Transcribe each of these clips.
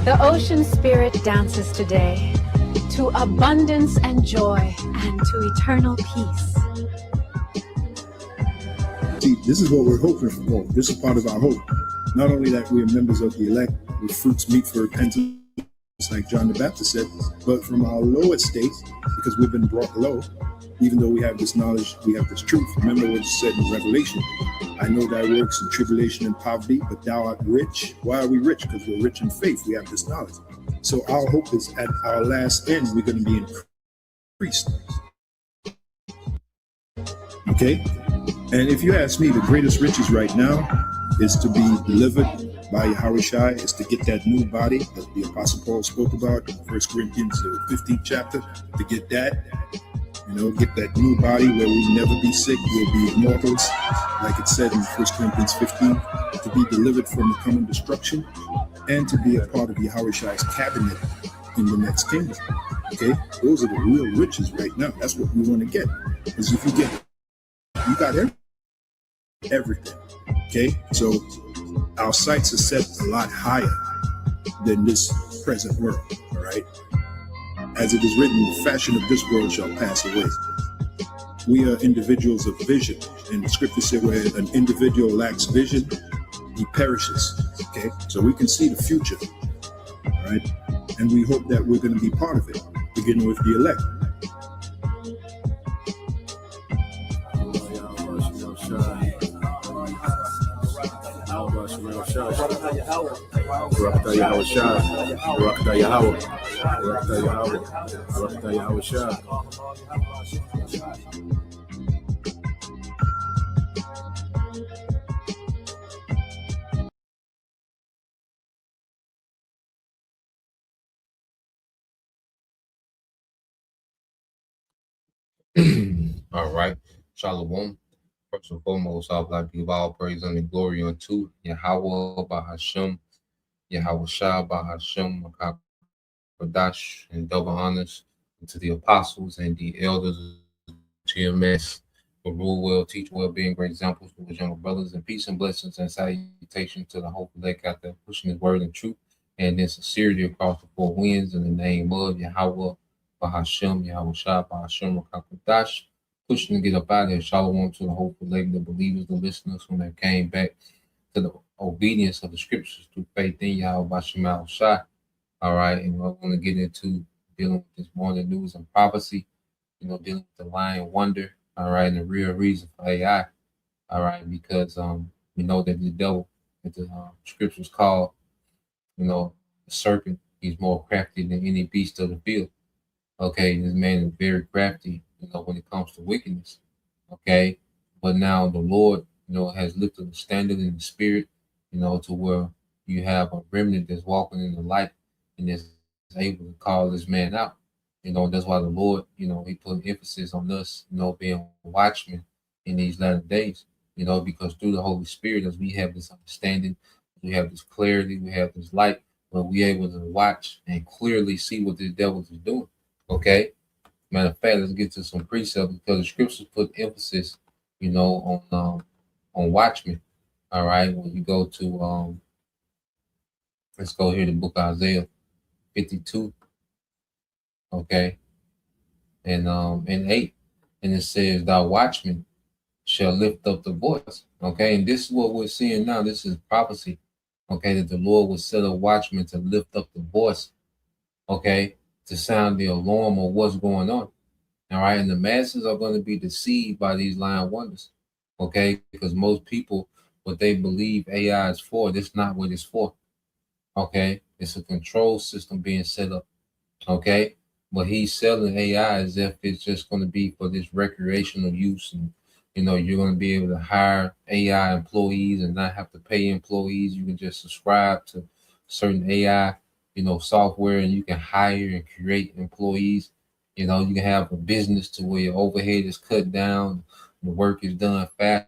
The ocean spirit dances today to abundance and joy and to eternal peace. See, this is what we're hoping for. This is part of our hope. Not only that we are members of the elect with fruits meet for repentance, like John the Baptist said, but from our low estate, because we've been brought low, even though we have this knowledge, we have this truth. Remember what it said in Revelation. I know thy works in tribulation and poverty, but thou art rich. Why are we rich? Because we're rich in faith. We have this knowledge. So our hope is at our last end, we're going to be increased. Okay? And if you ask me, the greatest riches right now is to be delivered by Yahushua, is to get that new body that the Apostle Paul spoke about in 1 Corinthians 15th chapter, to get that. Get that new body where we'll never be sick, we'll be immortals, like it said in 1 Corinthians 15, to be delivered from the coming destruction, and to be a part of Yahushua's cabinet in the next kingdom. Okay, those are the real riches right now. That's what we want to get. Because if you got everything. Okay, so our sights are set a lot higher than this present world. All right. As it is written, the fashion of this world shall pass away. We are individuals of vision. And the scripture said where an individual lacks vision, he perishes. Okay, so we can see the future. All right. And we hope that we're going to be part of it, beginning with the elect. All right. Shalom. First and foremost, I would like to give all praise and glory unto Yahweh Bahashem, Yahweh Shah Bahashem, Makah Kodash, and double honors to the apostles and the elders of GMS for rule well, teach well, being great examples to his younger brothers, and peace and blessings and salutation to the whole elect out there pushing his word and truth and in sincerity across the four winds in the name of Yahweh Bahashem, Yahweh Shah Bahashem, Makah Kodash. Pushing to get up out of here. Shalom to the hopeful labor, the believers, the listeners when they came back to the obedience of the scriptures through faith in Yahweh Bashem Shai. All right, and we're going to get into dealing with this morning news and prophecy, dealing with the lying wonder, all right, and the real reason for AI, all right, because we know that the devil, that the scriptures call, the serpent, he's more crafty than any beast of the field. Okay, this man is very crafty, when it comes to wickedness. Okay, but now the Lord, has lifted the standard in the spirit, to where you have a remnant that's walking in the light and is able to call this man out. That's why the Lord, he put emphasis on us, being watchmen in these latter days, because through the Holy Spirit, as we have this understanding, we have this clarity, we have this light, where we're able to watch and clearly see what the devil is doing. Okay. Matter of fact, let's get to some precepts because the scriptures put emphasis, on watchmen. All right. When you go to let's go here to the book of Isaiah 52. Okay. And 8. And it says, Thy watchman shall lift up the voice. Okay. And this is what we're seeing now. This is prophecy. Okay, that the Lord will set a watchman to lift up the voice. Okay, to sound the alarm of what's going on. All right, and the masses are going to be deceived by these lying wonders. Okay, because most people, what they believe AI is for, that's not what it's for. Okay, it's a control system being set up. Okay, but he's selling AI as if it's just going to be for this recreational use, and you're going to be able to hire AI employees and not have to pay employees. You can just subscribe to certain AI software, and you can hire and create employees. You can have a business to where your overhead is cut down, the work is done faster,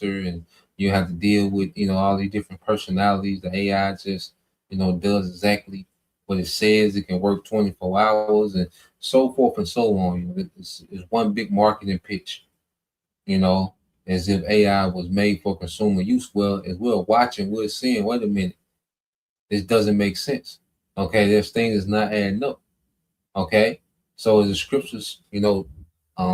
and you have to deal with, all these different personalities. The AI just, does exactly what it says. It can work 24 hours and so forth and so on. It's one big marketing pitch, as if AI was made for consumer use. Well, as we're watching, we're seeing, wait a minute, this doesn't make sense. Okay, there's things that's not adding up. Okay, so as the scriptures,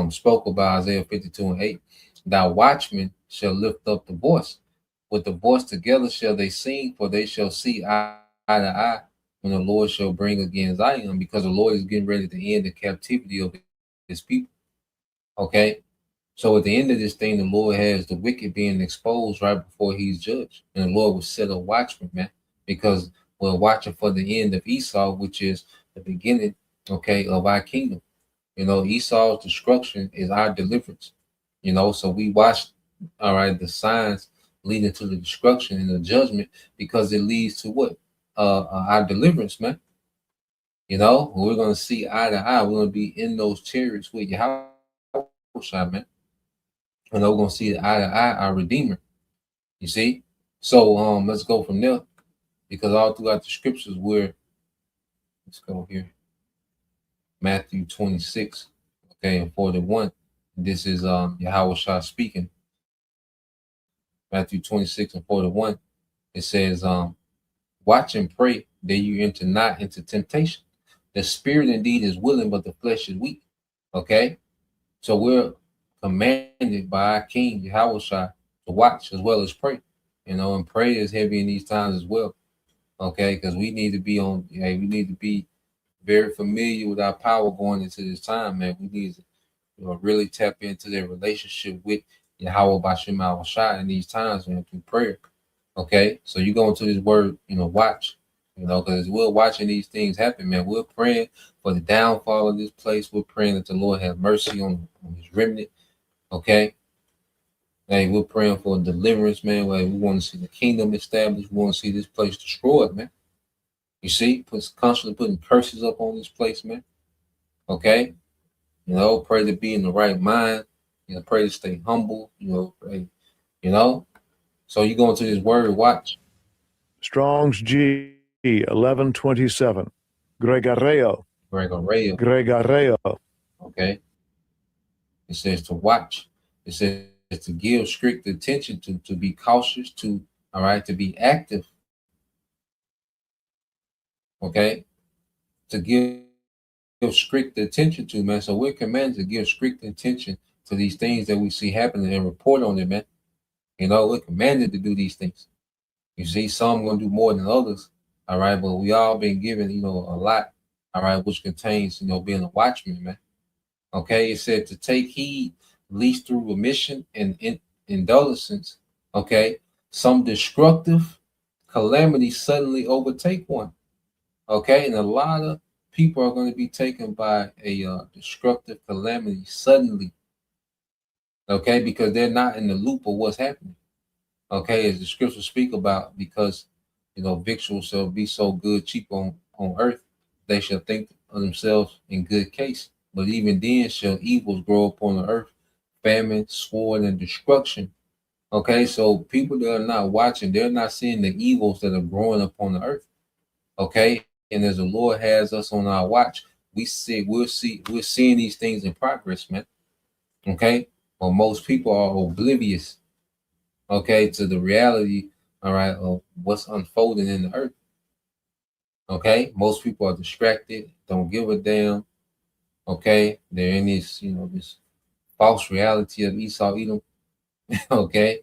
spoke about Isaiah 52:8, thy watchmen shall lift up the voice. With the voice together shall they sing, for they shall see eye to eye when the Lord shall bring again Zion, because the Lord is getting ready to end the captivity of his people. Okay, so at the end of this thing, the Lord has the wicked being exposed right before he's judged. And the Lord will set a watchman, man, because we're watching for the end of Esau, which is the beginning, okay, of our kingdom. Esau's destruction is our deliverance. So we watch, all right, the signs leading to the destruction and the judgment, because it leads to what? Our deliverance, man. We're going to see eye to eye. We're going to be in those chariots with Yahweh, man. And we're going to see eye to eye our Redeemer. You see? So let's go from there, because all throughout the scriptures let's go here. Matthew 26, okay, and 41. This is Yahweh Shah speaking. Matthew 26 and 41. It says, watch and pray that you enter not into temptation. The spirit indeed is willing, but the flesh is weak. Okay? So we're commanded by our King Yahweh Shah to watch as well as pray. And prayer is heavy in these times as well. Okay, because we need to be very familiar with our power going into this time, man. We need to really tap into their relationship with Yahweh Bashem Al-Shai in these times, man, through prayer. Okay, so you go into this word, watch, because we're watching these things happen, man. We're praying for the downfall of this place. We're praying that the Lord have mercy on his remnant. Okay. Hey, we're praying for deliverance, man. We want to see the kingdom established. We want to see this place destroyed, man. You see, constantly putting curses up on this place, man. Okay. Pray to be in the right mind. Pray to stay humble. Pray, So you go into this word, watch. Strong's G 1127. Gregareo. Okay. It says to watch. It says to give strict attention, to be cautious, to be active. Okay. To give strict attention to, man. So we're commanded to give strict attention to these things that we see happening and report on them, man. We're commanded to do these things. You see, some going to do more than others. All right. But we all been given, a lot. All right. Which contains, being a watchman, man. Okay. It said to take heed, least through remission and indulgence. Okay. Some destructive calamity suddenly overtake one. Okay. And a lot of people are going to be taken by a destructive calamity suddenly. Okay. Because they're not in the loop of what's happening. Okay. As the scriptures speak about, because, victuals shall be so good, cheap on earth, they shall think of themselves in good case. But even then shall evils grow upon the earth, famine, sword, and destruction. Okay, so people that are not watching, they're not seeing the evils that are growing upon the earth. Okay, and as the Lord has us on our watch, we're seeing these things in progress, man. Okay, well, most people are oblivious, okay, to the reality, all right, of what's unfolding in the earth. Okay, most people are distracted, don't give a damn. Okay, they're in this, this false reality of Esau, Edom. Okay,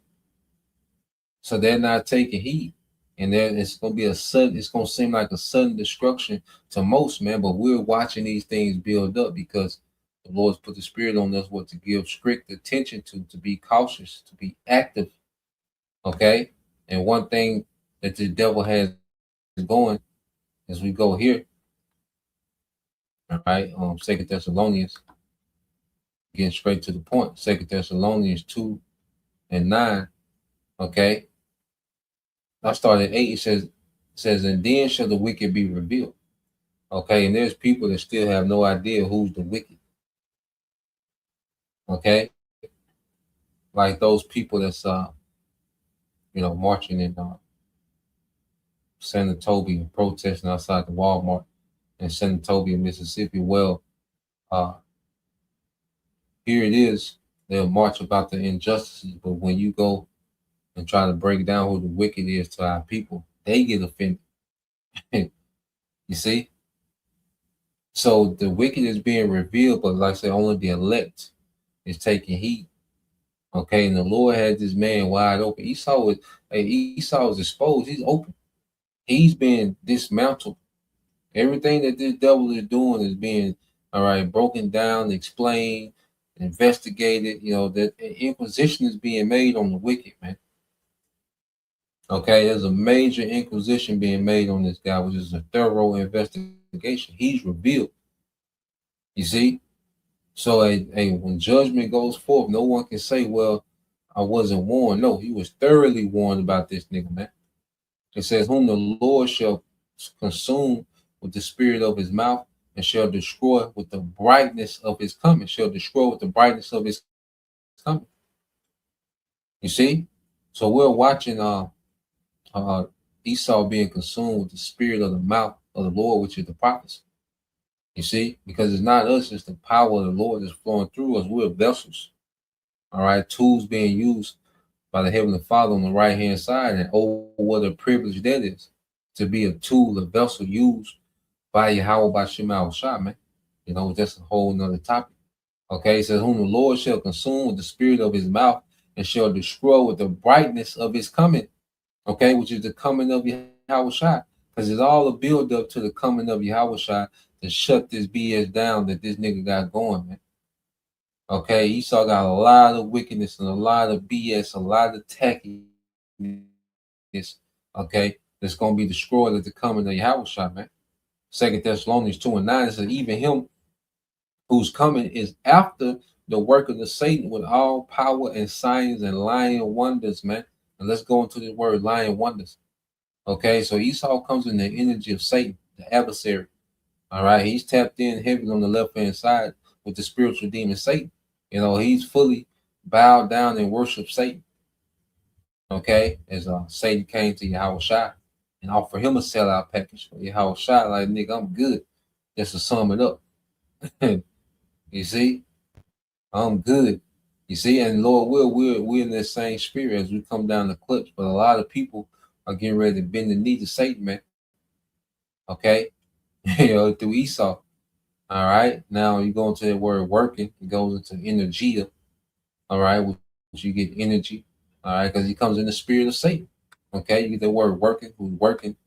so they're not taking heed, and then it's gonna be it's gonna seem like a sudden destruction to most, man. But we're watching these things build up, because the Lord's put the Spirit on us what to give strict attention to be cautious, to be active. Okay, and one thing that the devil has going as we go here. All right, 2 Thessalonians, getting straight to the point. 2 Thessalonians 2:9. Okay. I started at 8. It says, and then shall the wicked be revealed. Okay, and there's people that still have no idea who's the wicked. Okay. Like those people that's marching in Senatobia, protesting outside the Walmart in Senatobia, Mississippi. Well, here it is. They'll march about the injustices, but when you go and try to break down who the wicked is to our people, they get offended. You see? So the wicked is being revealed, but like I said, only the elect is taking heed. Okay, and the Lord had this man wide open. Esau is exposed. He's open. He's being dismantled. Everything that this devil is doing is being broken down, explained, investigated. You know, that inquisition is being made on the wicked, man. Okay, there's a major inquisition being made on this guy, which is a thorough investigation. He's revealed. You see? So when judgment goes forth, no one can say, well, I wasn't warned. No, he was thoroughly warned about this nigga, man. It says, whom the Lord shall consume with the spirit of his mouth and shall destroy with the brightness of his coming. Shall destroy with the brightness of his coming. You see? So we're watching Esau being consumed with the spirit of the mouth of the Lord, which is the prophets. You see? Because it's not us, it's the power of the Lord that's flowing through us. We're vessels. All right, tools being used by the Heavenly Father on the right-hand side. And oh, what a privilege that is, to be a tool, a vessel used by Yahweh by Shema Shah, man. You know, that's a whole nother topic. Okay, it says, whom the Lord shall consume with the spirit of his mouth and shall destroy with the brightness of his coming. Okay, which is the coming of Yahweh Shah. Because it's all a build up to the coming of Yahweh Shah to shut this BS down that this nigga got going, man. Okay, Esau got a lot of wickedness and a lot of BS, a lot of tackiness, okay, that's going to be destroyed at the coming of Yahweh Shah, man. 2 Thessalonians 2:9, it says, even him whose coming is after the work of the Satan with all power and signs and lying wonders, man. And let's go into the word lying wonders. Okay, so Esau comes in the energy of Satan, the adversary. All right, he's tapped in heavy on the left-hand side with the spiritual demon Satan. You know, he's fully bowed down and worshiped Satan. Okay, as Satan came to Yahweh Shai and offered him a sellout package. Yahweh Shai, like, nigga, I'm good. Just to sum it up. You see, I'm good. You see, and Lord, we're in that same spirit as we come down the clips. But a lot of people are getting ready to bend the knee to Satan, man. Okay, you know, through Esau. All right, now you go into that word working, it goes into energia. All right, which you get energy. All right, because he comes in the spirit of Satan. Okay, you get the word working, who's working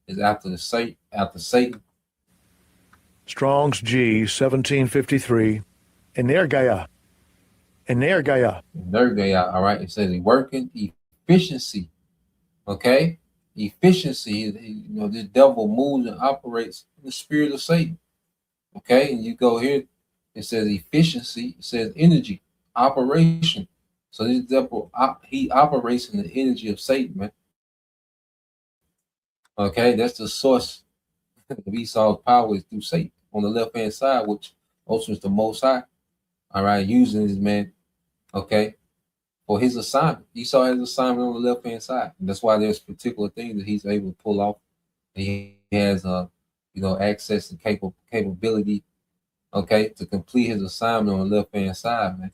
is after the Satan. Strong's G 1753. Energia. Energia. Energia, all right. It says working efficiency. Okay, efficiency. You know, this devil moves and operates in the spirit of Satan. Okay, and you go here, it says efficiency, it says energy, operation. So this devil, he operates in the energy of Satan, man. Okay, that's the source of Esau's power is through Satan on the left-hand side, which also is the Most High. All right, using this man, okay, for his assignment. Esau has an assignment on the left-hand side. And that's why there's particular things that he's able to pull off. He has access and capability, okay, to complete his assignment on the left-hand side, man.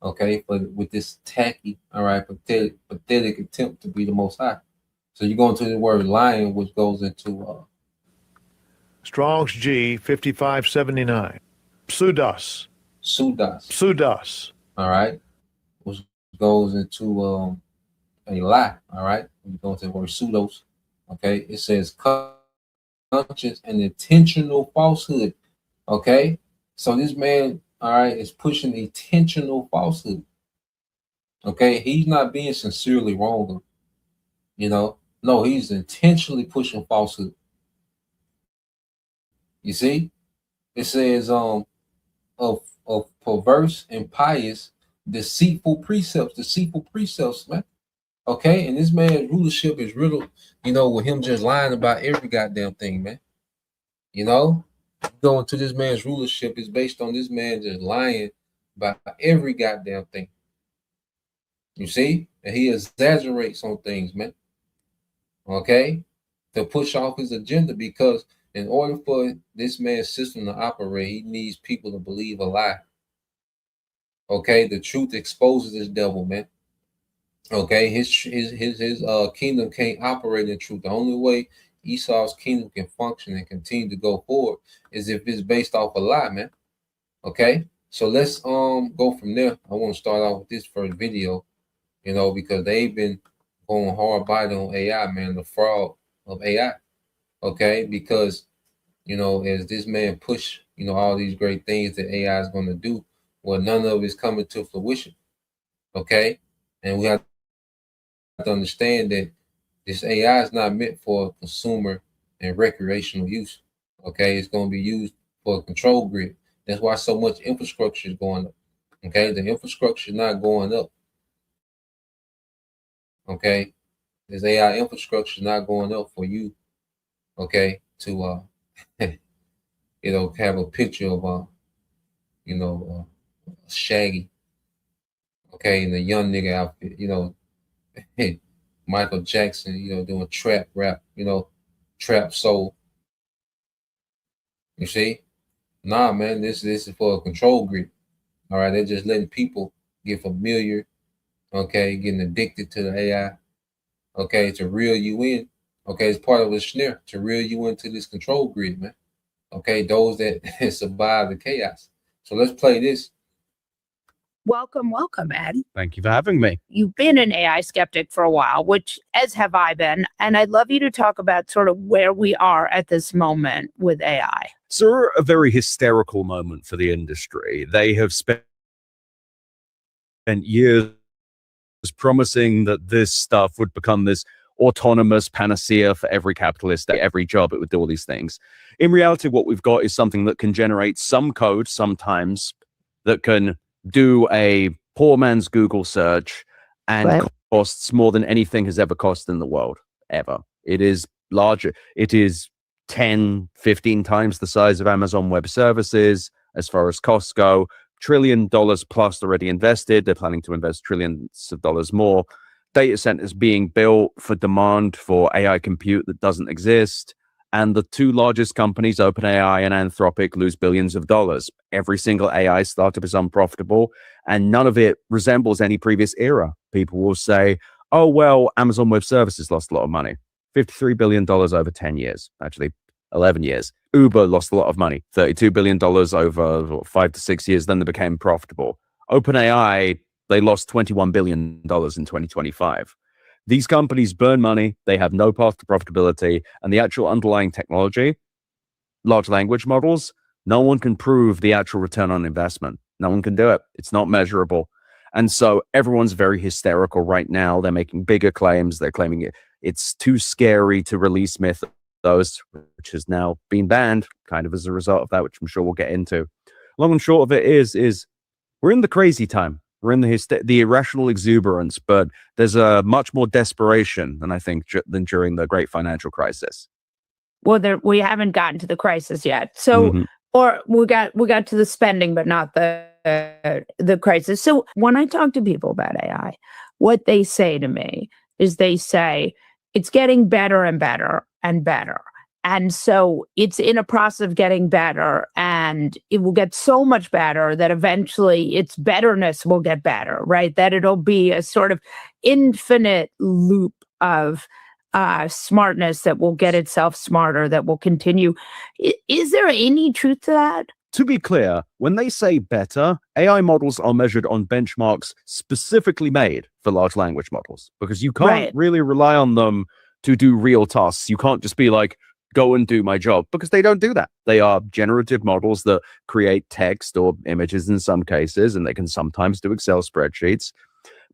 Okay, but with this tacky, all right, pathetic attempt to be the Most High. So you go into the word lion, which goes into Strong's G 5579. Pseudos. Pseudos. All right, which goes into a lie. All right, you go into the word pseudos. Okay, it says conscious and intentional falsehood. Okay, so this man, all right, is pushing intentional falsehood. Okay, he's not being sincerely wrong. You know, no, he's intentionally pushing falsehood. You see, it says of perverse and pious, deceitful precepts, man. Okay, and this man's rulership is riddled, you know, with him just lying about every goddamn thing, man. You know, going to this man's rulership is based on this man just lying about every goddamn thing. You see, and he exaggerates on things, man. Okay, to push off his agenda, because in order for this man's system to operate, he needs people to believe a lie. Okay, the truth exposes this devil, man. Okay, his kingdom can't operate in truth. The only way Esau's kingdom can function and continue to go forward is if it's based off a lie, man. Okay, so let's go from there. I want to start off with this first video, because they've been going hard body on AI, man, the fraud of AI. Okay, because as this man push, all these great things that AI is going to do, well, none of it is coming to fruition. Okay, and we have to understand that this AI is not meant for consumer and recreational use. Okay, it's going to be used for a control grid. That's why so much infrastructure is going up. Okay, the infrastructure is not going up. Okay, this AI infrastructure is not going up for you. Okay, to have a picture of Shaggy. Okay, in the young nigga outfit. Michael Jackson, doing trap rap, trap soul. You see? Nah, man, this is for a control grid. All right, they're just letting people get familiar, okay, getting addicted to the AI, okay, to reel you in. Okay, it's part of a snare to reel you into this control grid, man. Okay, those that survive the chaos. So let's play this. Welcome, Ed. Thank you for having me. You've been an AI skeptic for a while, which as have I been, and I'd love you to talk about sort of where we are at this moment with AI. So we're at a very hysterical moment for the industry. They have spent years promising that this stuff would become this autonomous panacea for every capitalist, every job, it would do all these things. In reality, what we've got is something that can generate some code sometimes that can do a poor man's Google search and costs more than anything has ever cost in the world, ever. It is larger. It is 10, 15 times the size of Amazon Web Services as far as costs go. $1 trillion plus already invested. They're planning to invest trillions of dollars more. Data centers being built for demand for AI compute that doesn't exist. And the two largest companies, OpenAI and Anthropic, lose billions of dollars. Every single AI startup is unprofitable, and none of it resembles any previous era. People will say, oh, well, Amazon Web Services lost a lot of money. $53 billion over 10 years, actually 11 years. Uber lost a lot of money, $32 billion over 5 to 6 years, then they became profitable. OpenAI, they lost $21 billion in 2025. These companies burn money, they have no path to profitability, and the actual underlying technology, large language models, no one can prove the actual return on investment. No one can do it. It's not measurable. And so everyone's very hysterical right now. They're making bigger claims. They're claiming it's too scary to release Mythos, which has now been banned, kind of as a result of that, which I'm sure we'll get into. Long and short of it is we're in the crazy time. We're in the irrational exuberance, but there's a much more desperation than I think than during the great financial crisis. Well, we haven't gotten to the crisis yet. So, or we got to the spending, but not the crisis. So when I talk to people about AI, what they say to me is they say it's getting better and better and better. And so it's in a process of getting better, and it will get so much better that eventually its betterness will get better, right? That it'll be a sort of infinite loop of smartness that will get itself smarter, that will continue. Is there any truth to that? To be clear, when they say better, AI models are measured on benchmarks specifically made for large language models, because you can't really rely on them to do real tasks. You can't just be like, go and do my job, because they don't do that. They are generative models that create text or images in some cases, and they can sometimes do Excel spreadsheets.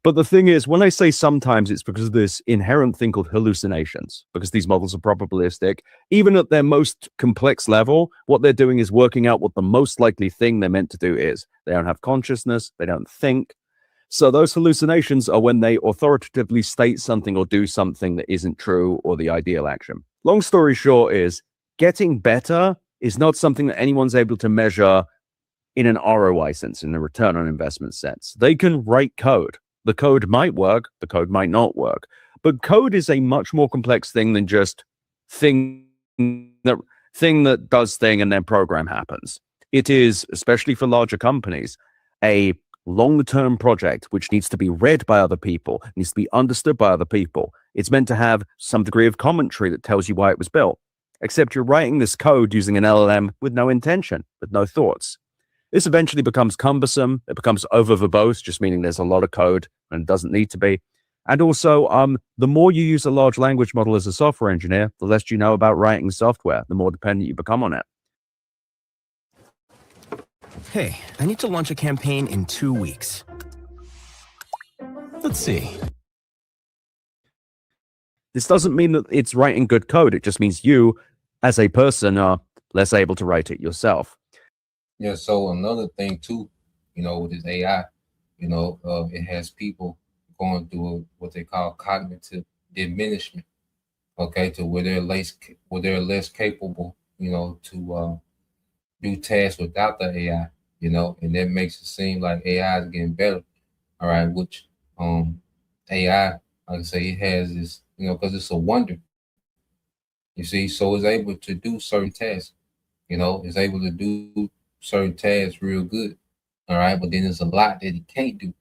But the thing is, when I say sometimes, it's because of this inherent thing called hallucinations, because these models are probabilistic. Even at their most complex level, what they're doing is working out what the most likely thing they're meant to do is. They don't have consciousness, they don't think. So those hallucinations are when they authoritatively state something or do something that isn't true or the ideal action. Long story short is, getting better is not something that anyone's able to measure in an ROI sense, in a return on investment sense. They can write code. The code might work, the code might not work. But code is a much more complex thing than just thing that does thing and then program happens. It is, especially for larger companies, a long-term project which needs to be read by other people, needs to be understood by other people. It's meant to have some degree of commentary that tells you why it was built. Except you're writing this code using an LLM with no intention, with no thoughts. This eventually becomes cumbersome. It becomes over-verbose, just meaning there's a lot of code and it doesn't need to be. And also, the more you use a large language model as a software engineer, the less you know about writing software, the more dependent you become on it. Hey, I need to launch a campaign in 2 weeks. Let's see. This doesn't mean that it's writing good code. It just means you, as a person, are less able to write it yourself. Yeah, so another thing too, with this AI, it has people going through what they call cognitive diminishment, okay, to where they're less capable, to do tasks without the AI, and that makes it seem like AI is getting better, all right, which AI, like I say, it has this, because it's a wonder, you see, so it's able to do certain tasks, it's able to do certain tasks real good, all right, but then there's a lot that he can't do,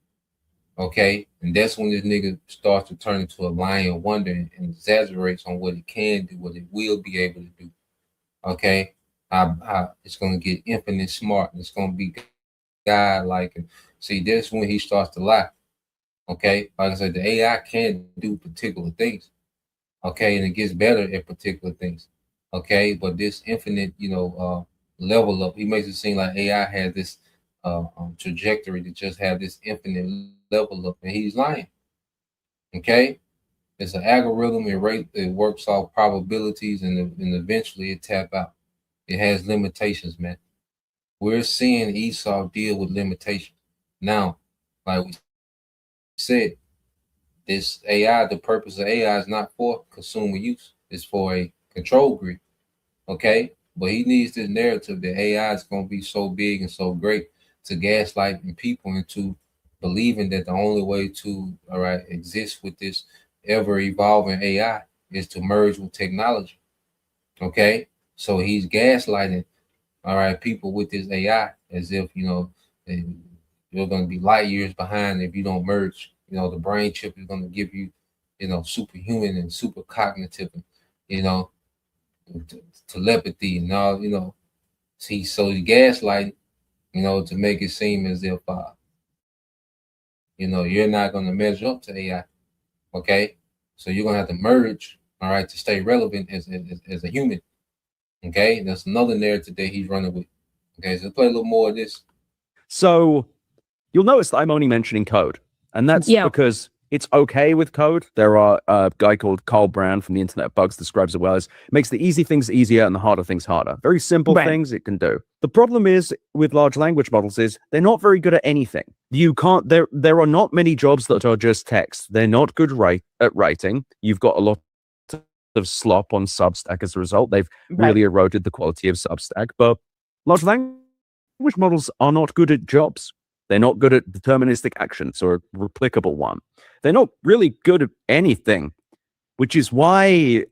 okay, and that's when this nigga starts to turn into a lying wonder and exaggerates on what it can do, what it will be able to do, okay. It's going to get infinite smart, and it's going to be God-like. And see, that's when he starts to lie. Okay, like I said, the AI can do particular things. Okay, and it gets better at particular things. Okay, but this infinite, level up, he makes it seem like AI has this trajectory to just have this infinite level up, and he's lying. Okay, it's an algorithm. It works off probabilities, and eventually it tap out. It has limitations, man. We're seeing Esau deal with limitations. Now, like we said, this AI, the purpose of AI is not for consumer use. It's for a control grid, okay? But he needs this narrative that AI is going to be so big and so great to gaslight people into believing that the only way to, exist with this ever-evolving AI is to merge with technology, okay? So he's gaslighting, people with this AI as if, you're going to be light years behind if you don't merge. The brain chip is going to give you, superhuman and super cognitive, telepathy and all, See, so he gaslighting, to make it seem as if, you're not going to measure up to AI, okay? So you're going to have to merge, to stay relevant as a human. Okay, that's another narrative that he's running with. Okay, so play a little more of this. So you'll notice that I'm only mentioning code, and that's because it's okay with code. There are a guy called Carl Brown from the Internet of Bugs describes it well as makes the easy things easier and the harder things harder. Very simple things it can do. The problem is with large language models is they're not very good at anything. You can't. There are not many jobs that are just text. They're not good at writing. You've got a lot of slop on Substack as a result. They've really eroded the quality of Substack. But large language models are not good at jobs. They're not good at deterministic actions or a replicable one. They're not really good at anything, which is why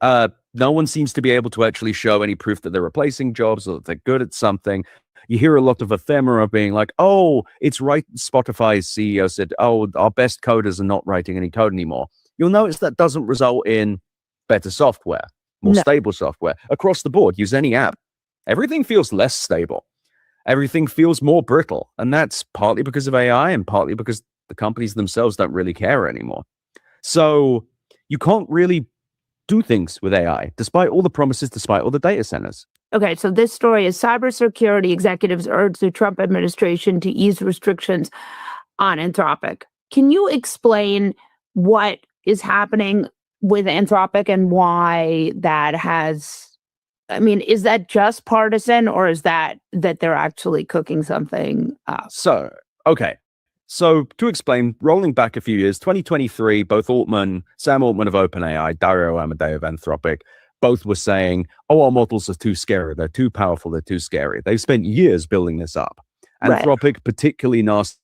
no one seems to be able to actually show any proof that they're replacing jobs or that they're good at something. You hear a lot of ephemera being like, oh, it's right. Spotify's CEO said, oh, our best coders are not writing any code anymore. You'll notice that doesn't result in better software, more stable software across the board. Use any app. Everything feels less stable. Everything feels more brittle. And that's partly because of AI and partly because the companies themselves don't really care anymore. So you can't really do things with AI, despite all the promises, despite all the data centers. Okay, so this story is cybersecurity executives urge the Trump administration to ease restrictions on Anthropic. Can you explain what is happening with Anthropic and why that has, is that just partisan, or is that they're actually cooking something up? So to explain, rolling back a few years, 2023, both Sam Altman of OpenAI, Dario Amodei of Anthropic, both were saying, oh, our models are too scary. They're too powerful. They're too scary. They've spent years building this up. Anthropic, particularly nasty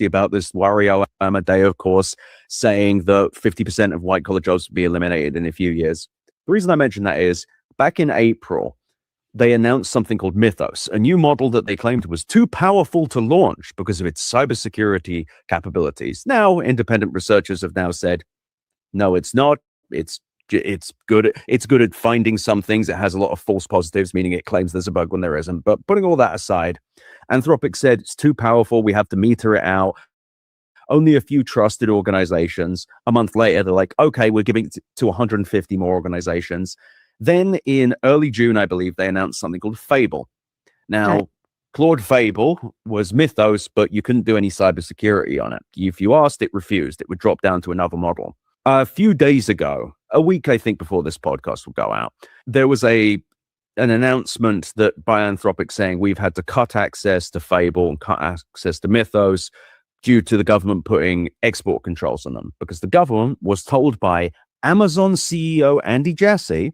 about this. Dario Amodei, of course, saying that 50% of white-collar jobs would be eliminated in a few years. The reason I mention that is, back in April, they announced something called Mythos, a new model that they claimed was too powerful to launch because of its cybersecurity capabilities. Now, independent researchers have now said, no, it's not. It's good. It's good at finding some things. It has a lot of false positives, meaning it claims there's a bug when there isn't. But putting all that aside, Anthropic said it's too powerful. We have to meter it out. Only a few trusted organizations. A month later, they're like, okay, we're giving it to 150 more organizations. Then in early June, I believe, they announced something called Fable. Now, Okay. Claude Fable was Mythos, but you couldn't do any cybersecurity on it. If you asked, it refused. It would drop down to another model. A few days ago, a week, I think, before this podcast will go out, there was an announcement that by Anthropic saying we've had to cut access to Fable and cut access to Mythos due to the government putting export controls on them, because the government was told by Amazon CEO Andy Jassy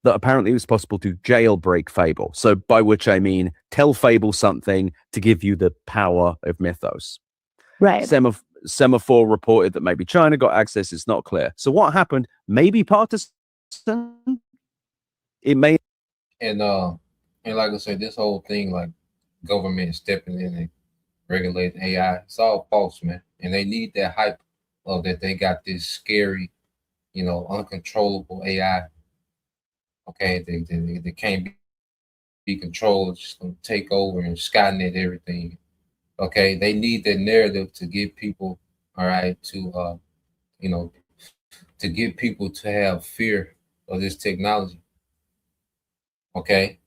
that apparently it was possible to jailbreak Fable. So by which I mean tell Fable something to give you the power of Mythos. Right. Semaphore reported that maybe China got access. It's not clear. So what happened? Maybe partisan. It may. And like I said, this whole thing, like government stepping in and regulating AI, it's all false, man. And they need that hype of that they got this scary, uncontrollable AI. Okay, they can't be controlled. It's just gonna take over and Skynet everything. Okay, they need that narrative to get people, all right, to to get people to have fear of this technology. Okay,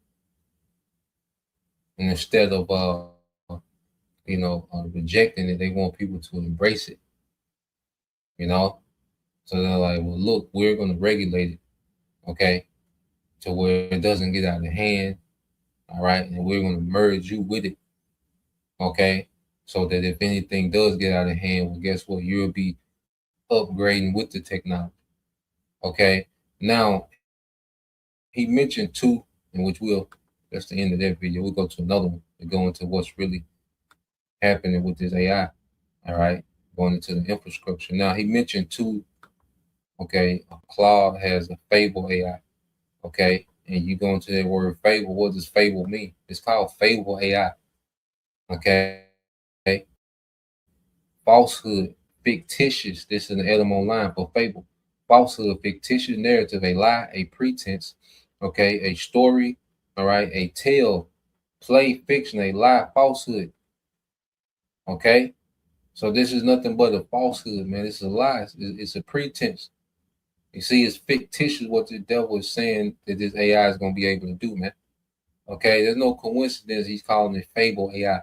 and instead of rejecting it, they want people to embrace it. So they're like, well, look, we're going to regulate it, okay, to where it doesn't get out of hand, all right, and we're going to merge you with it, okay, so that if anything does get out of hand, well, guess what? You'll be upgrading with the technology, okay. Now, he mentioned two, in which that's the end of that video. We'll go to another one to go into what's really happening with this AI, all right, going into the infrastructure. Now, he mentioned two, okay, Claude has a Fable AI, okay, and you go into that word Fable, what does Fable mean? It's called Fable AI, okay, falsehood, fictitious, this is an Edom line for Fable, falsehood, fictitious narrative, a lie, a pretense, okay, a story, all right, a tale, play, fiction, a lie, falsehood, okay. So this is nothing but a falsehood, man. It's a lie. It's a pretense. You see, it's fictitious what the devil is saying that this AI is going to be able to do, man. Okay, there's no coincidence he's calling it Fable AI,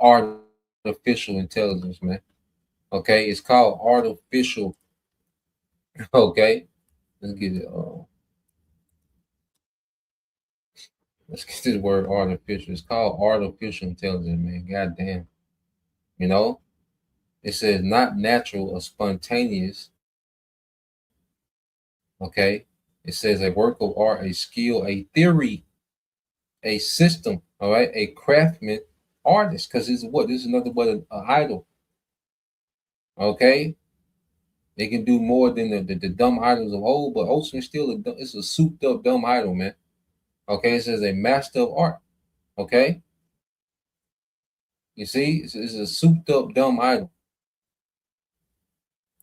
artificial intelligence, man. Okay, it's called artificial. Okay, let's get it. Let's get this word artificial. It's called artificial intelligence, man. God damn. It says not natural or spontaneous. Okay. It says a work of art, a skill, a theory, a system, all right, a craftsman, artist, because this is nothing but an idol. Okay. They can do more than the dumb idols of old, but ultimately still it's a souped up dumb idol, man. Okay. It says a master of art. Okay. You see, it's a souped up dumb idol.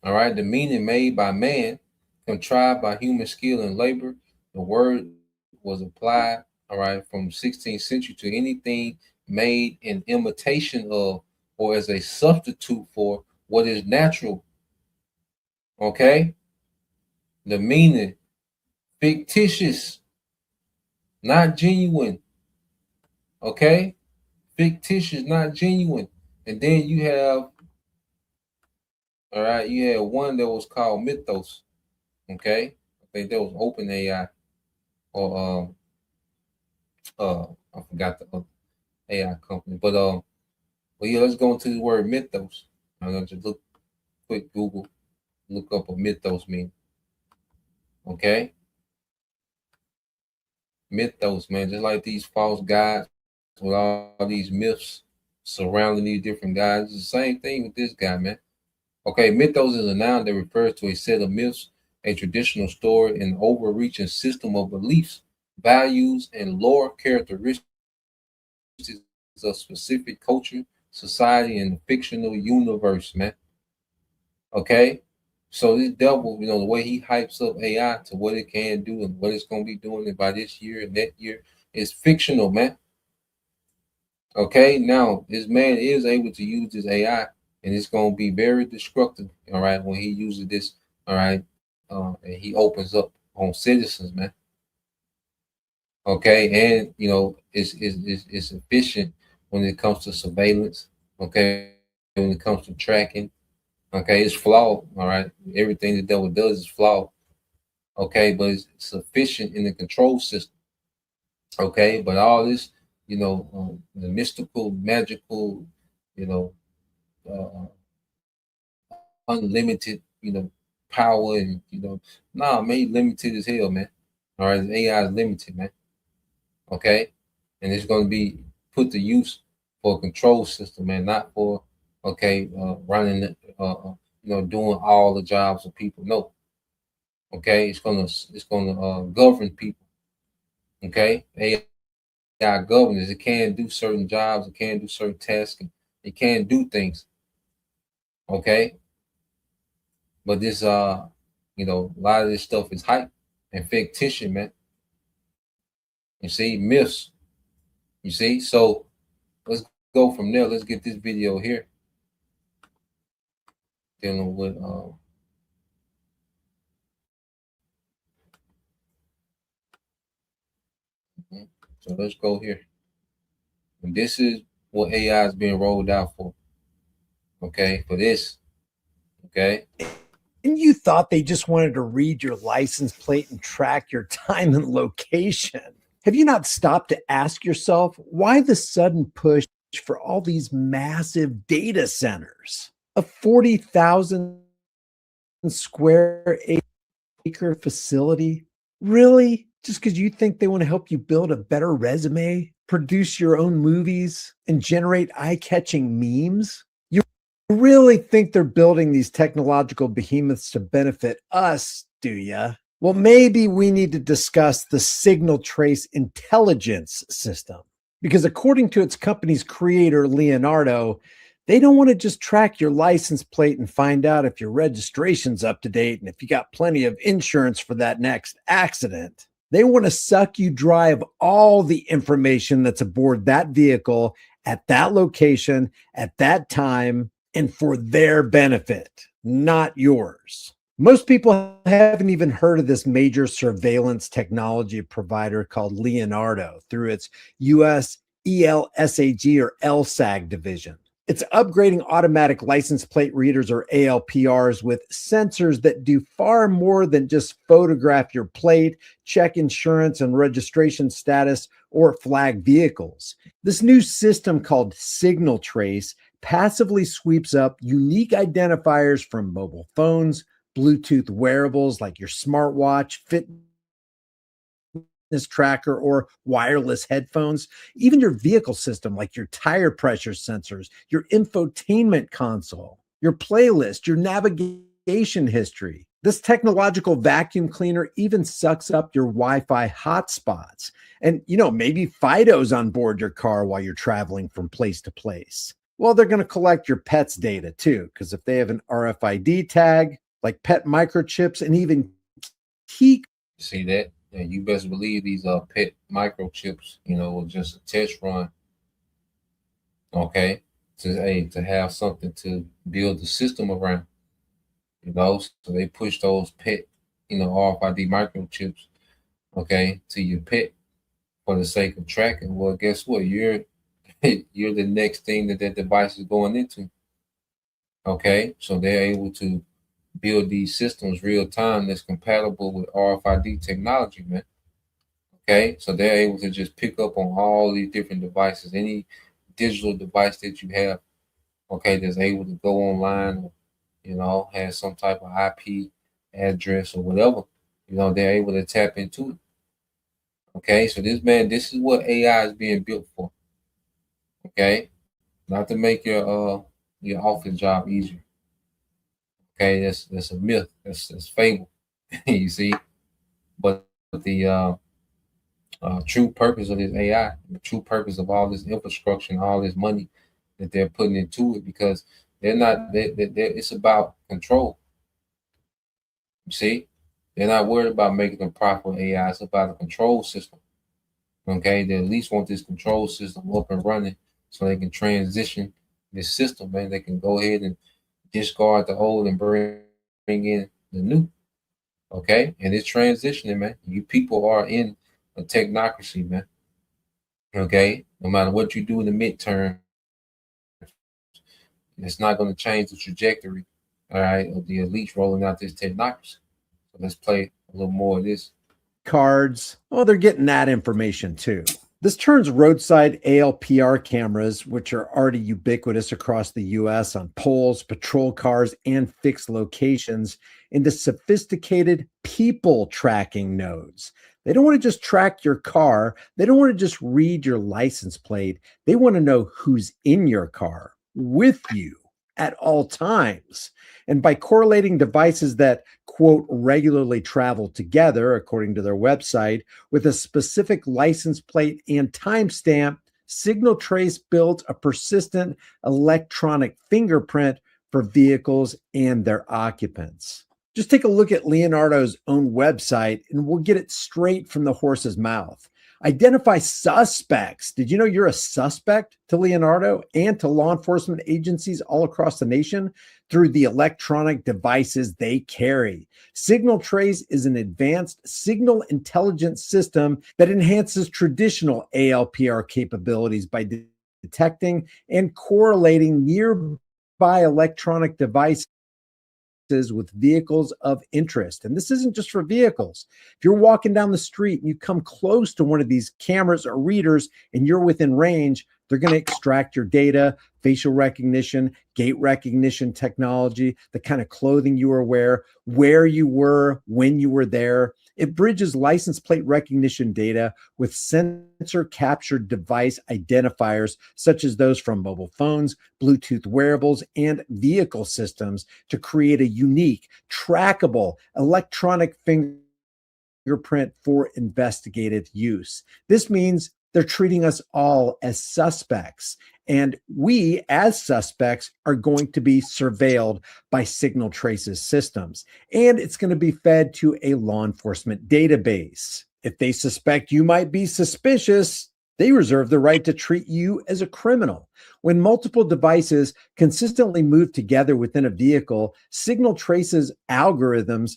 All right, the meaning made by man, contrived by human skill and labor. The word was applied, all right, from 16th century to anything made in imitation of or as a substitute for what is natural. Okay? The meaning, fictitious, not genuine. Okay? Fictitious, not genuine. And then you have, all right, you had one that was called Mythos. Okay, I think that was OpenAI, or I forgot the other AI company, but yeah, let's go into the word Mythos. I'm gonna just quick Google, look up what Mythos means. Okay, Mythos, man, just like these false gods with all these myths surrounding these different guys. It's the same thing with this guy, man. Okay, mythos is a noun that refers to a set of myths, a traditional story, an overreaching system of beliefs values, and lore characteristics of specific culture, society, and the fictional universe, man. Okay? So this devil, you know, the way he hypes up AI to what it can do and what it's gonna be doing by this year and that year is fictional, man. Okay, now this man is able to use this AI, and it's gonna be very destructive. All right, when he uses this, all right, and he opens up on citizens, man. Okay, and you know it's efficient when it comes to surveillance. Okay, when it comes to tracking. Okay, it's flawed. All right, everything the devil does is flawed. Okay, but it's sufficient in the control system. Okay, but all this, you know, the mystical, magical, you know, uh, unlimited, you know, power and nah, man, limited as hell, man. All right, AI is limited, man. Okay, and it's going to be put to use for a control system, man, not for running, doing all the jobs of people. No, okay, it's gonna govern people. Okay, AI governance. It can do certain jobs. It can do certain tasks. It can do things. Okay, but this a lot of this stuff is hype and fictition, man. You see, myths. You see, so let's go from there. Let's get this video here dealing with so let's go here. And this is what AI is being rolled out for. Okay, for this. Okay. And you thought they just wanted to read your license plate and track your time and location. Have you not stopped to ask yourself why the sudden push for all these massive data centers? A 40,000 square acre facility? Really? Just because you think they want to help you build a better resume, produce your own movies, and generate eye-catching memes? You really think they're building these technological behemoths to benefit us, do you? Well, maybe we need to discuss the Signal Trace intelligence system, because according to its company's creator, Leonardo, they don't want to just track your license plate and find out if your registration's up to date and if you got plenty of insurance for that next accident. They want to suck you dry of all the information that's aboard that vehicle at that location, at that time, and for their benefit, not yours. Most people haven't even heard of this major surveillance technology provider called Leonardo through its US ELSAG or LSAG division. It's upgrading automatic license plate readers or ALPRs with sensors that do far more than just photograph your plate, check insurance and registration status, or flag vehicles. This new system called Signal Trace passively sweeps up unique identifiers from mobile phones, Bluetooth wearables like your smartwatch, fitness tracker, or wireless headphones, even your vehicle system like your tire pressure sensors, your infotainment console, your playlist, your navigation history. This technological vacuum cleaner even sucks up your Wi-Fi hotspots. And, maybe Fido's on board your car while you're traveling from place to place. Well, they're going to collect your pet's data too, because if they have an RFID tag, like pet microchips, and even key. See that? And you best believe these pet microchips, were just a test run. Okay, to have something to build the system around. So they push those pet, RFID microchips, okay, to your pet for the sake of tracking. Well, guess what? You're the next thing that device is going into. Okay, so they're able to build these systems real time that's compatible with RFID technology, man. Okay, so they're able to just pick up on all these different devices, any digital device that you have, okay, that's able to go online, or, has some type of IP address or whatever, they're able to tap into it. Okay, so this is what AI is being built for. Okay, not to make your office job easier. Okay, that's a myth. That's fable. You see, but the true purpose of this AI, the true purpose of all this infrastructure and all this money that they're putting into it, because they're not, it's about control. You see, they're not worried about making a profit AI. It's about a control system. Okay, they at least want this control system up and running so they can transition this system, man. They can go ahead and discard the old and bring in the new. Okay, and it's transitioning, man. You people are in a technocracy, man. Okay, no matter what you do in the midterm, it's not going to change the trajectory, all right, of the elites rolling out this technocracy. So let's play a little more of this. Cards. Oh, they're getting that information too. This turns roadside ALPR cameras, which are already ubiquitous across the US on poles, patrol cars, and fixed locations, into sophisticated people tracking nodes. They don't want to just track your car. They don't want to just read your license plate. They want to know who's in your car with you at all times. And by correlating devices that, quote, regularly travel together, according to their website, with a specific license plate and timestamp, Signal Trace built a persistent electronic fingerprint for vehicles and their occupants. Just take a look at Leonardo's own website and we'll get it straight from the horse's mouth. Identify suspects. Did you know you're a suspect to Leonardo and to law enforcement agencies all across the nation through the electronic devices they carry? Signal Trace is an advanced signal intelligence system that enhances traditional ALPR capabilities by detecting and correlating nearby electronic devices with vehicles of interest. And this isn't just for vehicles. If you're walking down the street and you come close to one of these cameras or readers and you're within range, they're going to extract your data, facial recognition, gait recognition technology, the kind of clothing you were, where you were, when you were there. It bridges license plate recognition data with sensor captured device identifiers, such as those from mobile phones, Bluetooth wearables, and vehicle systems to create a unique, trackable electronic fingerprint for investigative use. This means they're treating us all as suspects. And we, as suspects, are going to be surveilled by Signal Trace's systems. And it's going to be fed to a law enforcement database. If they suspect you might be suspicious, they reserve the right to treat you as a criminal. When multiple devices consistently move together within a vehicle, Signal Trace's algorithms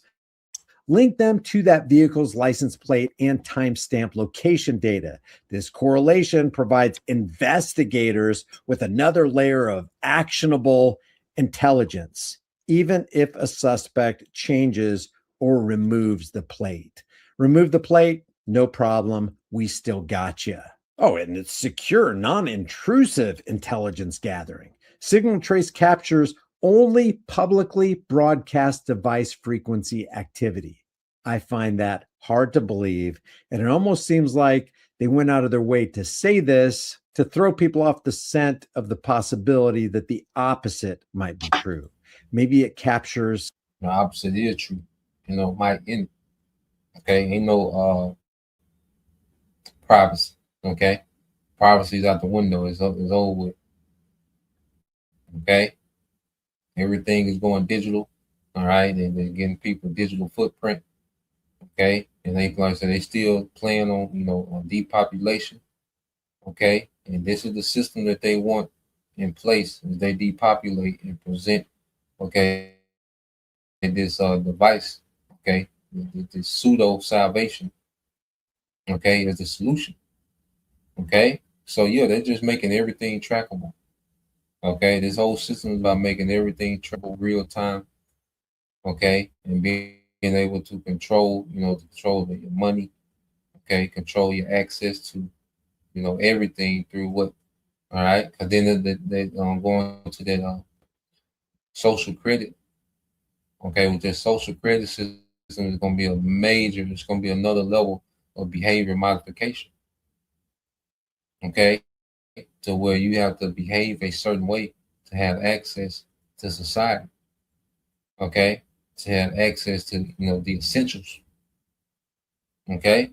link them to that vehicle's license plate and timestamp location data. This correlation provides investigators with another layer of actionable intelligence, even if a suspect changes or removes the plate. Remove the plate, no problem. We still got you. Oh, and it's secure, non-intrusive intelligence gathering. Signal Trace captures only publicly broadcast device frequency activity. I find that hard to believe, and it almost seems like they went out of their way to say this to throw people off the scent of the possibility that the opposite might be true. Maybe it captures The opposite is true. Might end. Okay, ain't no privacy. Okay, privacy's out the window. It's over with. Okay, everything is going digital. All right, and they're getting people digital footprint. Okay, and like I said, they still playing on depopulation. Okay, and this is the system that they want in place as they depopulate and present. Okay, this device. Okay, this pseudo salvation. Okay, is the solution. Okay, so yeah, they're just making everything trackable. Okay, this whole system is about making everything trackable real time. Okay, and being able to control, control your money. Okay, control your access to, everything through what. All right, because then they going to that social credit. Okay, with this social credit system, is going to be it's going to be another level of behavior modification. Okay, to where you have to behave a certain way to have access to society. Okay, to have access to the essentials. Okay,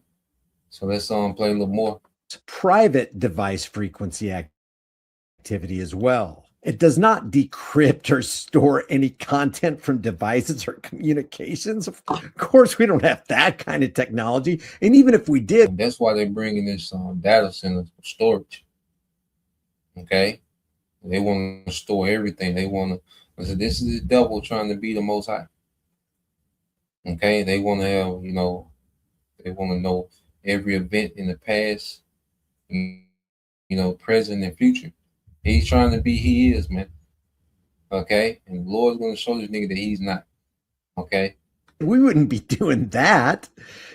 So let's play a little more. Private device frequency activity as well. It does not decrypt or store any content from devices or communications. Of course, we don't have that kind of technology. And even if we did, That's why they're bringing this data center storage. Okay, they want to store everything. They want to. So this is the devil trying to be the Most High. Okay, they want to have, they want to know every event in the past, present and future. He's trying to be, he is, man. Okay, and the Lord's going to show this nigga that he's not. Okay. we wouldn't be doing that.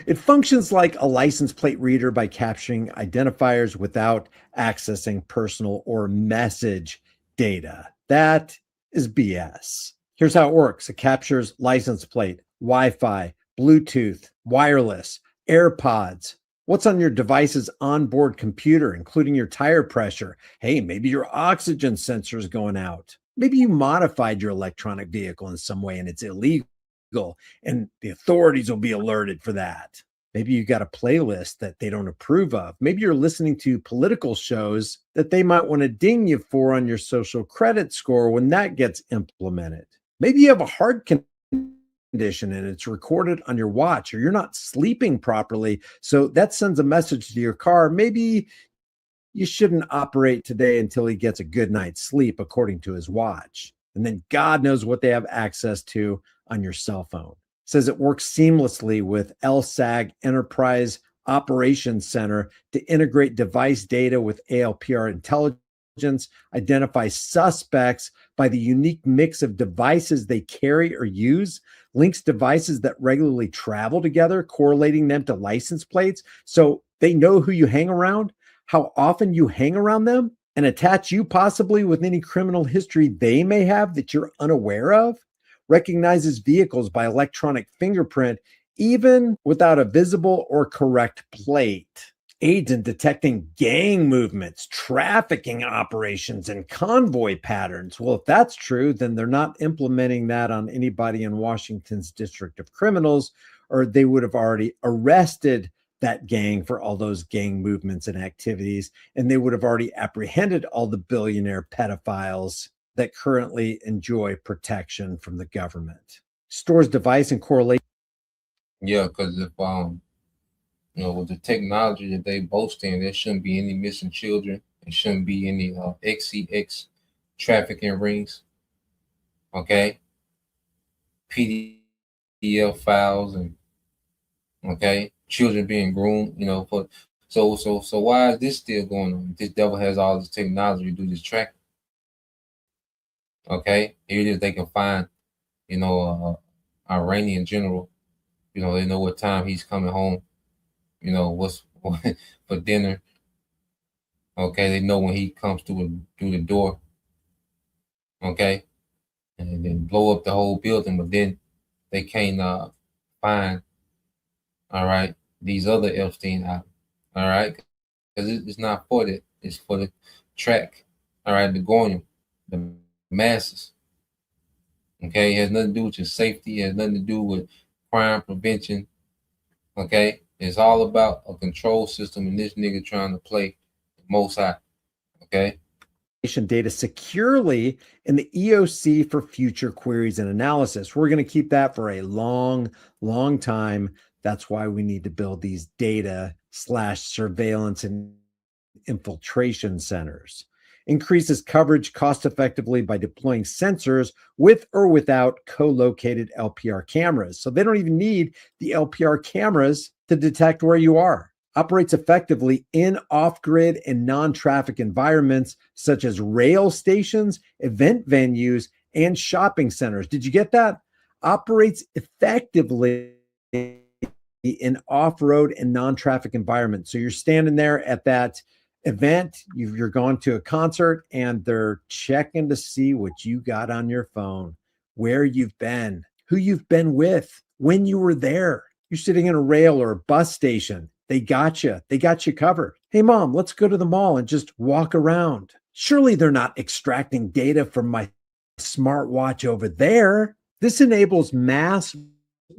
It functions like a license plate reader by capturing identifiers without accessing personal or message data. That is BS. Here's how it works. It captures license plate, Wi-Fi, Bluetooth, wireless, AirPods, what's on your device's onboard computer, including your tire pressure. Hey, maybe your oxygen sensor is going out. Maybe you modified your electronic vehicle in some way and it's illegal, and the authorities will be alerted for that. Maybe you got a playlist that they don't approve of. Maybe you're listening to political shows that they might want to ding you for on your social credit score when that gets implemented. Maybe you have a heart condition and it's recorded on your watch, or you're not sleeping properly, so that sends a message to your car. Maybe you shouldn't operate today until he gets a good night's sleep, according to his watch. And then God knows what they have access to on your cell phone. It says it works seamlessly with LSAG Enterprise Operations Center to integrate device data with ALPR intelligence, identify suspects by the unique mix of devices they carry or use, links devices that regularly travel together, correlating them to license plates so they know who you hang around, how often you hang around them, and attach you possibly with any criminal history they may have that you're unaware of, recognizes vehicles by electronic fingerprint, even without a visible or correct plate, aids in detecting gang movements, trafficking operations, and convoy patterns. Well, if that's true, then they're not implementing that on anybody in Washington's District of Criminals, or they would have already arrested that gang for all those gang movements and activities, and they would have already apprehended all the billionaire pedophiles that currently enjoy protection from the government. Stores device and correlation. Yeah, because if with the technology that they boasting, there shouldn't be any missing children. There shouldn't be any XCX trafficking rings. Okay, PDF files and children being groomed. So why is this still going on? This devil has all this technology to do this tracking. Okay, here it is. They can find, Iranian general. They know what time he's coming home. What's for dinner. Okay, they know when he comes through the door. Okay, and then blow up the whole building, but then they can't find. All right, these other Epstein islands. All right, because it's not for that. It's for the track. All right, the Goyim, the masses. Okay, it has nothing to do with your safety. It has nothing to do with crime prevention. Okay, it's all about a control system, and this nigga trying to play the Most High. Okay, data securely in the EOC for future queries and analysis. We're going to keep that for a long, long time. That's why we need to build these data/surveillance and infiltration centers. Increases coverage cost effectively by deploying sensors with or without co-located LPR cameras. So they don't even need the LPR cameras to detect where you are. Operates effectively in off-grid and non-traffic environments such as rail stations, event venues, and shopping centers. Did you get that? Operates effectively in off-road and non-traffic environments. So you're standing there at that event, you're going to a concert, and they're checking to see what you got on your phone, where you've been, who you've been with, when you were there. You're sitting in a rail or a bus station. They got you. They got you covered. Hey, Mom, let's go to the mall and just walk around. Surely they're not extracting data from my smartwatch over there. This enables mass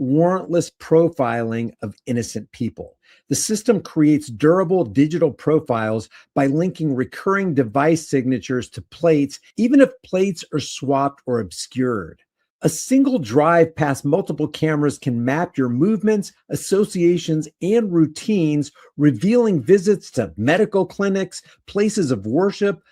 warrantless profiling of innocent people. The system creates durable digital profiles by linking recurring device signatures to plates, even if plates are swapped or obscured. A single drive past multiple cameras can map your movements, associations, and routines, revealing visits to medical clinics, places of worship,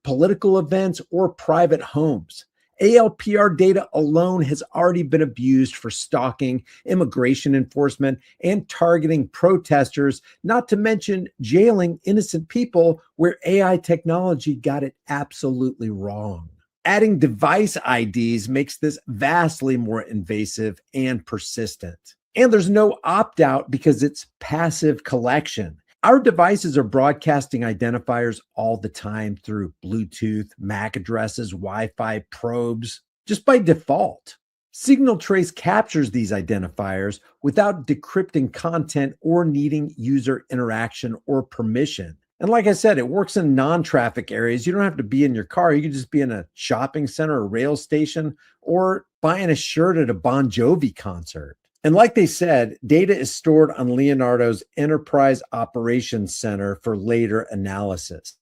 political events, or private homes. ALPR data alone has already been abused for stalking, immigration enforcement, and targeting protesters, not to mention jailing innocent people where AI technology got it absolutely wrong. Adding device IDs makes this vastly more invasive and persistent. And there's no opt out because it's passive collection. Our devices are broadcasting identifiers all the time through Bluetooth, MAC addresses, Wi-Fi probes, just by default. Signal Trace captures these identifiers without decrypting content or needing user interaction or permission. And like I said, it works in non-traffic areas. You don't have to be in your car. You can just be in a shopping center, a rail station, or buying a shirt at a Bon Jovi concert. And like they said, data is stored on Leonardo's Enterprise Operations Center for later analysis.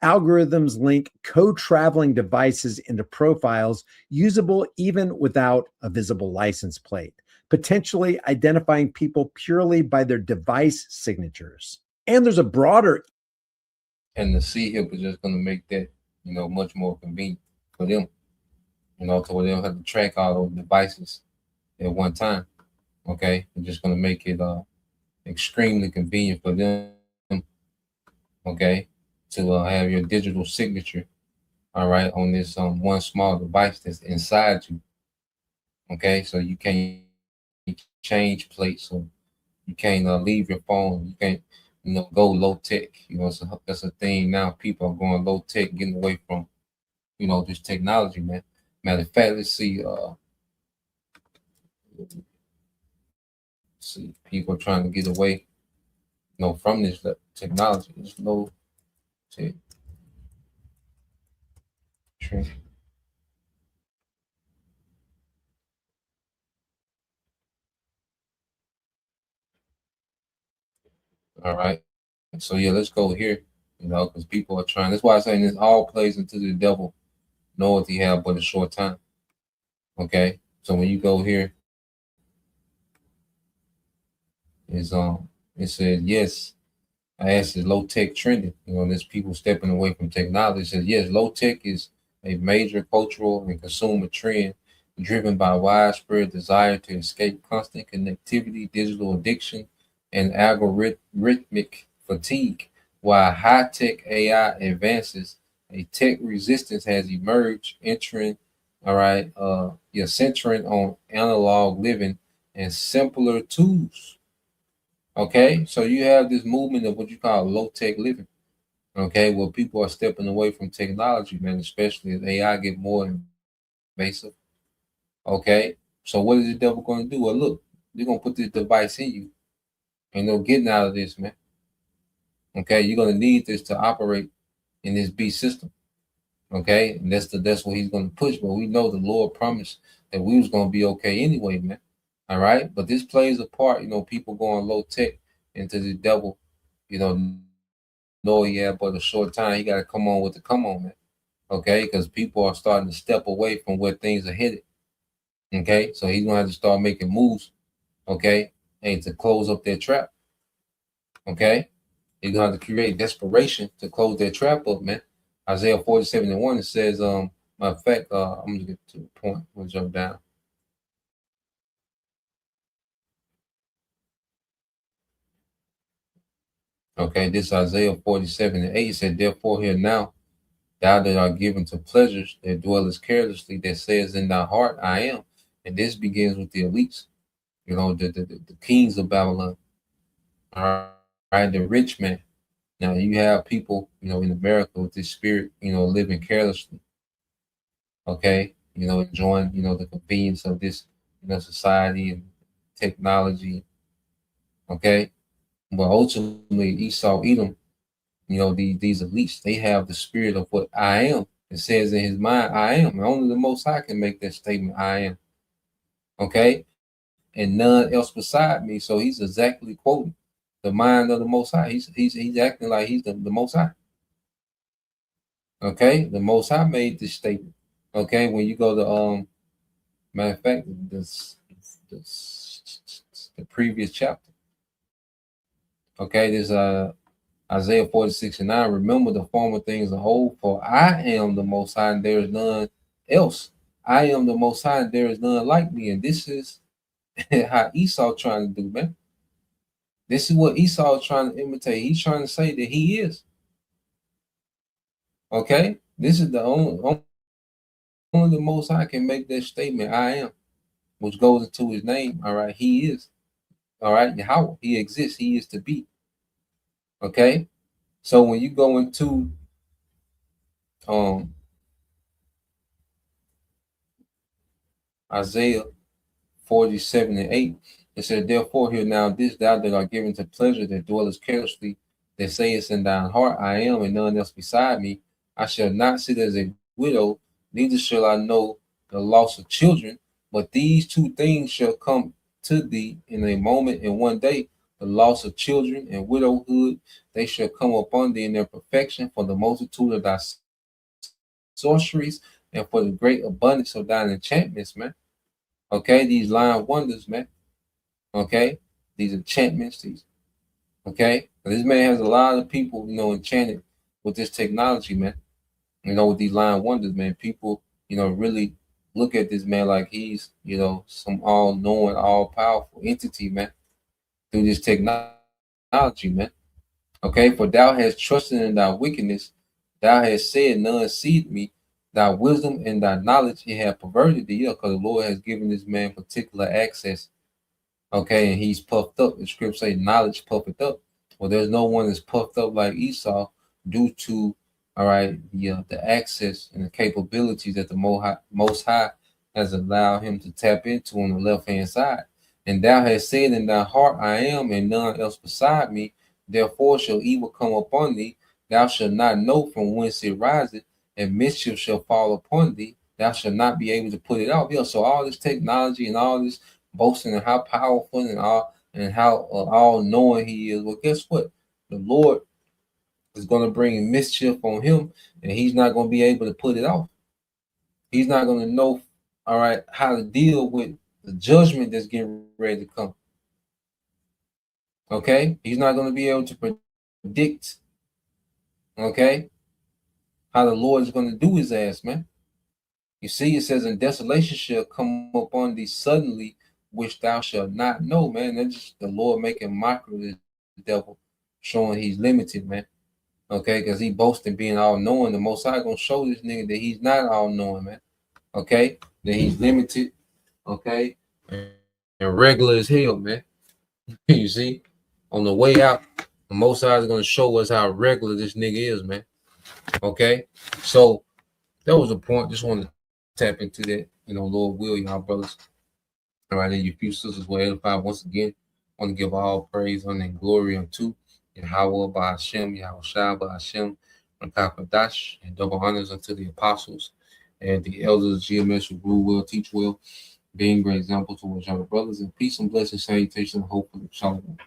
Algorithms link co-traveling devices into profiles usable even without a visible license plate, potentially identifying people purely by their device signatures. And there's a broader. And the C-HIP is just going to make that, much more convenient for them. To where they don't have to track all those devices at one time. Okay, it's just going to make it extremely convenient for them. Okay, to have your digital signature, all right, on this one small device that's inside you. Okay, so you can't change plates, or you can't leave your phone. You can't, go low tech. So that's a thing now. People are going low tech, getting away from, this technology, man. Matter of fact, let's see. People are trying to get away, from this technology. There's no tech. All right. So yeah, let's go here. Because people are trying. That's why I'm saying this all plays into the devil. Know what he have but a short time. Okay, so when you go here, is it says yes. I asked, is low tech trending? There's people stepping away from technology. It says yes, low tech is a major cultural and consumer trend driven by widespread desire to escape constant connectivity, digital addiction, and algorithmic fatigue. While high tech AI advances, a tech resistance has emerged, centering on analog living and simpler tools. Okay, so you have this movement of what you call low tech living. Okay, where people are stepping away from technology, man, especially as AI get more invasive. Okay, so what is the devil going to do? Well, look, they're going to put this device in you, and no getting out of this, man. Okay, you're going to need this to operate in this beast system. Okay, and that's what he's going to push. But we know the Lord promised that we was going to be okay anyway, man. All right, but this plays a part. People going low tech into the devil. Know he had but a short time. He got to come on with the come on, man. Okay, because people are starting to step away from where things are headed. Okay, so he's gonna have to start making moves. Okay, and to close up their trap. Okay, he's gonna have to create desperation to close their trap up, man. Isaiah 47:1, it says, matter of fact, I'm gonna get to the point. We'll jump down. Okay, this Isaiah 47:8 said, therefore hear now, thou that art given to pleasures, that dwellest carelessly, that says in thy heart, I am. And this begins with the elites, the kings of Babylon. All right, the rich man. Now you have people, in America with this spirit, living carelessly. Okay, enjoying, the convenience of this, society and technology. Okay, but ultimately Esau, Edom, these elites, they have the spirit of what I am. It says in his mind, I am. And only the Most High can make that statement, I am. Okay, and none else beside me. So he's exactly quoting the mind of the Most High. He's acting like he's the Most High. Okay, the Most High made this statement. Okay, when you go to matter of fact, the previous chapter. Okay, this Isaiah 46:9. Remember the former things of old, for I am the Most High, and there is none else. I am the Most High, and there is none like me. And this is how Esau trying to do, man. This is what Esau is trying to imitate. He's trying to say that he is. Okay, this is the only the Most High can make that statement. I am, which goes into his name. All right, he is. All right, Yahweh, he exists. He is to be. Okay, so when you go into Isaiah 47:8, it said, therefore hear now this, thou that art given to pleasure, that dwellest carelessly, that sayest in thine heart, I am, and none else beside me. I shall not sit as a widow, neither shall I know the loss of children, but these two things shall come to thee in a moment, and one day, the loss of children and widowhood, they shall come upon thee in their perfection, for the multitude of thy sorceries and for the great abundance of thine enchantments, man. Okay, these lying wonders, man. Okay, these enchantments, these. Okay, and this man has a lot of people, enchanted with this technology, man. With these lying wonders, man. People, really look at this man like he's, some all-knowing, all-powerful entity, man. Through this technology, man. Okay, for thou hast trusted in thy wickedness, thou hast said, none seeth me. Thy wisdom and thy knowledge it have perverted thee, because the Lord has given this man particular access. Okay, and he's puffed up. The scripture say knowledge puffeth up. Well, there's no one that's puffed up like Esau due to, the access and the capabilities that the Most High has allowed him to tap into on the left-hand side. And thou hast said in thy heart, I am, and none else beside me. Therefore shall evil come upon thee. Thou shalt not know from whence it riseth, and mischief shall fall upon thee. Thou shalt not be able to put it off. So all this technology and all this boasting and how powerful and how all-knowing he is. Well, guess what? The Lord is going to bring mischief on him, and he's not going to be able to put it off. He's not going to know, how to deal with the judgment that's getting ready to come. Okay? He's not going to be able to predict, how the Lord is going to do his ass, man. You see, it says, and desolation shall come upon thee suddenly, which thou shalt not know, man. That's just the Lord making mockery of the devil, showing he's limited, man. Okay, because he boasting being all-knowing. The Most High gonna show this nigga that he's not all-knowing, man. Okay, that he's limited, okay, and regular as hell, man. You see, on the way out, the Most High is gonna show us how regular this nigga is, man. Okay, so that was the point. Just wanted to tap into that, Lord will, y'all brothers. All right, and your few sisters were edified once again. I want to give all praise, honor, and glory unto Yahweh by Hashem, Yahweh Shai by Hashem, Rakakadash, and double honors unto the apostles and the elders of GMS who rule well, teach well, being great example towards our brothers, and peace and blessings, salutation, and hope for the Shalom.